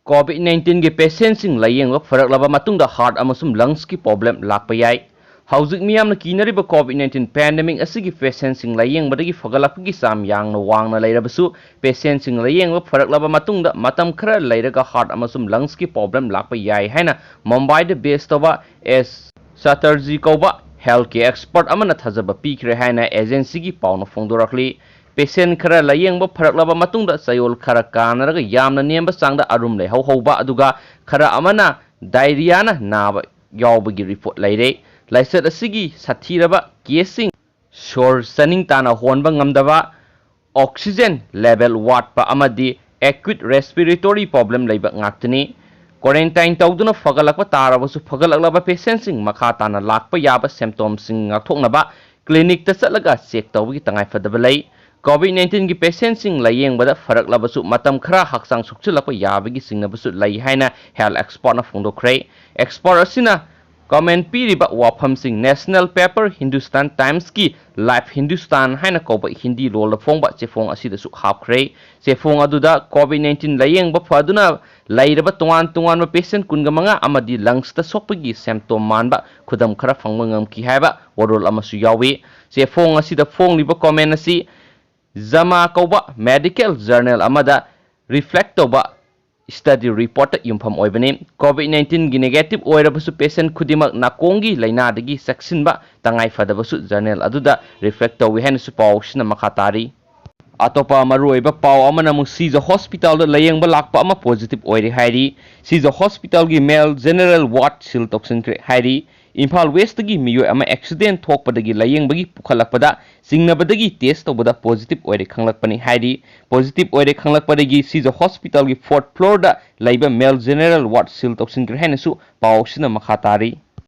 COVID-19 के patients लायेंग फरकलबा मतुंगदा heart अमसुम lungs की problem Lakpa याई हौजिक मियामना कीनरिबा COVID-19 पैंडेमिक असिगी पेशेंट्स लायेंग बदगी फगलपगी साम यांगना वांगना लैरबसु पेशेंट्स लायेंग फरकलबा मतुंगदा मतम खरा लैरगा हार्ट अमसुम लंग्स की प्रॉब्लम लाकपा याई हैना मुंबई दे बेस तोबा एस सतर्जी कौबा हेल्थ के एक्सपर्ट अमना थजबा पीखरे हैना एजेंसी की पाउना फोंदोरखली पेशेंट खरा लायेंग फरकलबा मतुंगदा चयोल खरा कानरगा यामना नेमबा चांगदा अरुम लेहौहौबा अदुगा खरा अमना डायरियाना नाबा यावबगी रिपोर्ट लैरे लाइसत असिगी साथीरबा केसिंग शोर सनिंग ताना होनबा ngamdaba ऑक्सीजन लेवल वाटपा अमदी एक्यूट रेस्पिरेटरी प्रॉब्लम लैबा ngakhtani क्वारंटाइन तौदुना फगलकपा तारबसु फगलकलबा पेशेंट सिंग मखा ताना लाकपा याबा सिम्पटम्स सिंग ngakthoknaba क्लिनिक ता चलगा चेक तौबगी तंगाई फदबा लै COVID-19 की पेशेंट्स लायेंबदा फरकलबसु मतम खरा हक्सांग सुक्चलपा याबगी सिंगनबसु लै हैना हेल्थ एक्सपर्ट ना फोंदोखरे एक्सपर्ट असिना कमेंट पीरिबा वाफम सिंग नेशनल पेपर हिंदुस्तान टाइम्स की लाइफ हिंदुस्तान हैना कौबा हिंदी लोल फोंबा चेफोंग असिदसु हापखरे चेफोंग अदुदा COVID-19 लायेंबा फदुना लैरबा तोंगान तोंगान पेशेंट कुनगमंगा अमदी लंग्स ता सोकपगी सिम्पटम मानबा खुदम खरा फंगमंगम की हैबा वरोल अमसु यावी चेफोंग असिदा फोंगलिबा कमेंट असि जमा कौबा मेडिकल जर्नल अमदा रिफ्लेक्ट तौबा स्टडी रिपोर्ट युमफम ओइबने COVID-19 की नेगेटिव ओइरबसु पेशेंट खुदिमक नाकोंगी लाइनादगी सक्सिनबा तंगाई फदबसु जर्नल अदुदा रिफ्लेक्ट तौवी हैनसु पाउसिना मखातारी अतोपा मरुइबा पाउ अमना मुसीजा हॉस्पिटल लायेंबा लाकपा अमा पॉजिटिव ओइरे हाइरी सीजा हॉस्पिटल की मेल जनरल वार्ड सिल तोक्सनक्रे हाइरी इम्फाल वेस्ट की मियो अमा accident थोकपदगी लायेंबगी पुखलकपदा सिंगनबदगी test तौबदा positive ओइरे खंगलकपनि हाइरी positive ओइरे खंगलकपदगी सीजा hospital की 4th फ्लोर दा लाइबा मेल जनरल वार्ड सिल तोक्सनक्रे हैनसु पाउसिना मखातारी